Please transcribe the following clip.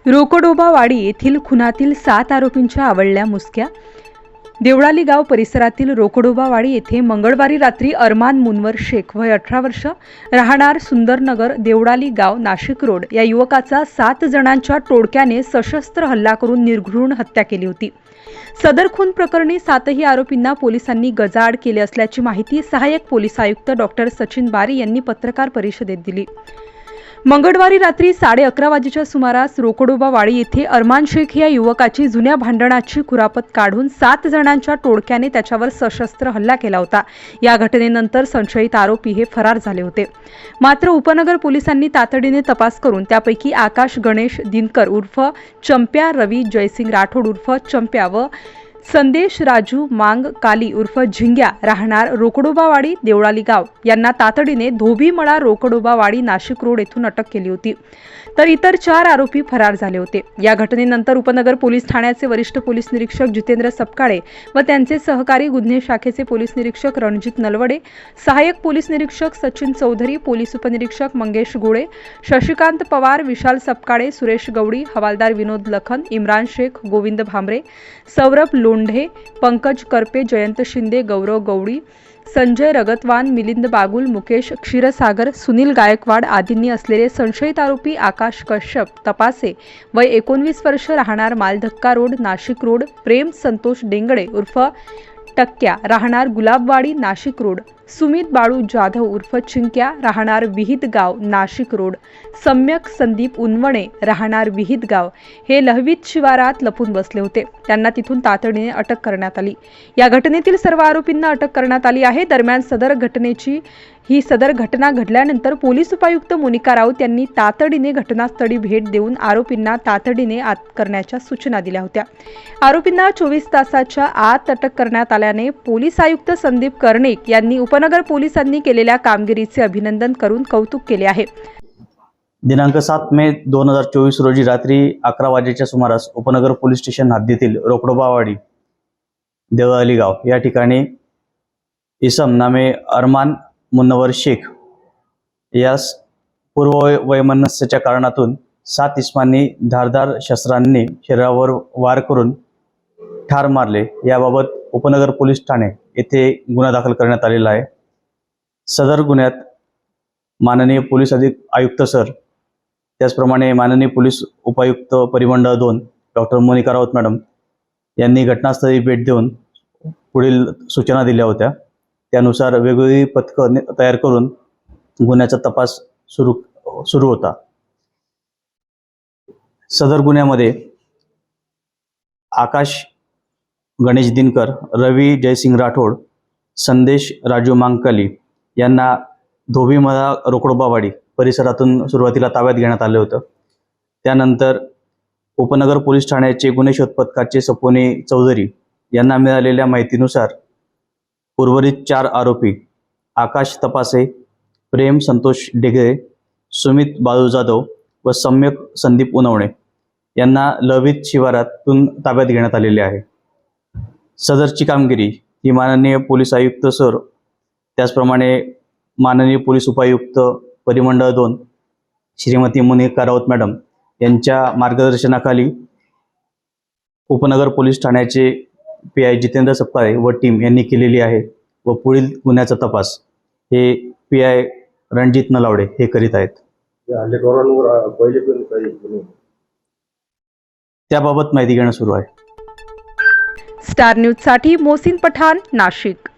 रोकडोबावाडी येथील खुनातील 7 आरोपींच्या आवळल्या मुसक्या। देवळाली गाव परिसरातील रोकडोबावाडी येथे मंगळवारी रात्री अरमान मुनवर शेख वय 18 वर्ष राहणार सुंदरनगर देवळाली गाव नाशिक रोड या युवकाचा 7 जणांच्या टोळक्याने सशस्त्र हल्ला करून निर्घृण हत्या केली होती। सदर खून प्रकरणी 7ही आरोपींना पोलिसांनी गजाआड केले असल्याची माहिती सहाय्यक पोलीस आयुक्त डॉक्टर सचिन बारी यांनी पत्रकार परिषदेत दिली। मंगळवारी रात्री 11:30 वाजेच्या सुमारास रोकडोबावाडी येथे अरमान शेख या युवकाची जुन्या भांडणाची कुरापत काढून 7 जणांच्या टोळक्याने त्याच्यावर सशस्त्र हल्ला केला होता। या घटनेनंतर संशयित आरोपी हे फरार झाले होते। मात्र उपनगर पोलिसांनी तातडीने तपास करून त्यापैकी आकाश गणेश दिनकर उर्फ चंप्या रवी जयसिंग राठोड उर्फ चंप्या व संदेश राजू मांग काली उर्फ झिंग्या राहणार रोकडोबावाडी देवळाली गाव यांना तातडीने धोबीमळा रोकडोबावाडी नाशिक रोड येथून अटक केली होती, तर इतर 4 आरोपी फरार झाले होते। या घटनेनंतर उपनगर पोलीस ठाण्याचे वरिष्ठ पोलीस निरीक्षक जितेंद्र सपकाळे व त्यांचे सहकारी गुन्हे शाखेचे पोलीस निरीक्षक रणजित नलवडे, सहाय्यक पोलीस निरीक्षक सचिन चौधरी, पोलीस उपनिरीक्षक मंगेश गोळे, शशिकांत पवार, विशाल सपकाळे, सुरेश गवडी, हवालदार विनोद लखन, इम्रान शेख, गोविंद भामरे, सौरभ लोंढे, पंकज करपे, जयंत शिंदे, गौरव गवडी, संजय रगतवान, मिलिंद बागुल, मुकेश क्षीरसागर, सुनील गायकवाड आदींनी असलेले संशयित आरोपी आकाश कश्यप तपासे वय 19 वर्ष राहणार मालधक्का रोड नाशिक रोड, प्रेम संतोष डेंगडे उर्फ टक्क्या राहणार गुलाबवाडी नाशिक रोड, सुमित बाळू जाधव उर्फ चिंक्या राहणार विहित गाव नाशिक रोड, सम्यक संदीप उनवणे राहणार विहित गाव हे लहवीत शिवारात लपून बसले होते। त्यांना तिथून तातडीने अटक करण्यात आली। या घटनेतील सर्व आरोपींना अटक करण्यात आली आहे। दरम्यान सदर घटना घडल्यानंतर पोलीस उपायुक्त मोनिका राऊत यांनी तातडीने घटनास्थळी भेट देऊन आरोपींना तातडीने अटक करण्याच्या सूचना दिल्या होत्या। आरोपींना 24 तासाच्या आत अटक करण्यात आल्याने पोलीस आयुक्त संदीप कर्णिक यांनी उपनगर पोलिसांनी केलेल्या कामगिरीचे अभिनंदन करून कौतुक केले आहे। दिनांक 7 मे 2024 रोजी रात्री 11 वाजेच्या सुमारास उपनगर पोलीस स्टेशन हद्दीतील रोकडोबावाडी देवळाली गाव या ठिकाणी इसम नामे अरमान मुनवर शेख यास पूर्व वैमनस्याच्या कारणातून 7 इस्मांनी धारदार शस्त्रांनी शरीरावर वार करून ठार मारले। याबाबत उपनगर पोलीस ठाणे येथे गुन्हा दाखल करण्यात आलेला आहे। सदर गुन्ह्यात माननीय पोलीस आयुक्त सर, त्याचप्रमाणे माननीय पोलीस उपायुक्त परिमंडळ 2 डॉक्टर मोनिका राऊत मॅडम यांनी घटनास्थळी भेट देऊन पुढील सूचना दिल्या होत्या। त्यानुसार वेगवेगळी पथकं तयार करून गुन्ह्याचा तपास सुरू होता। सदर गुन्ह्यामध्ये आकाश गणेश दिनकर, रवी जयसिंग राठोड, संदेश राजू मांगकाली यांना धोबीमळा रोकडोबावाडी परिसरातून सुरुवातीला ताब्यात घेण्यात आले होतं। त्यानंतर उपनगर पोलीस ठाण्याचे गुन्हे शोध पथकाचे सपोनी चौधरी यांना मिळालेल्या माहितीनुसार उर्वरित 4 आरोपी आकाश तपासे, प्रेम संतोष डेगळे, सुमित बाळू जाधव व सम्यक संदीप उनवणे यांना लहवीत शिवारातून ताब्यात घेण्यात आलेले आहे। सदरची कामगिरी ही माननीय पोलीस आयुक्त सर, त्याचप्रमाणे माननीय पोलीस उपायुक्त परिमंडळ 2 श्रीमती मोनिका राऊत मॅडम यांच्या मार्गदर्शनाखाली उपनगर पोलीस ठाण्याचे PI जितेंद्र सपकाळे व टीम यांनी केलेली आहे व पुढील गुन्ह्याचा तपास हे PI रणजित नलावडे हे करीत आहेत। त्याबाबत माहिती घेणं सुरू आहे। स्टार न्यूज साठी मोहसिन पठाण, नाशिक।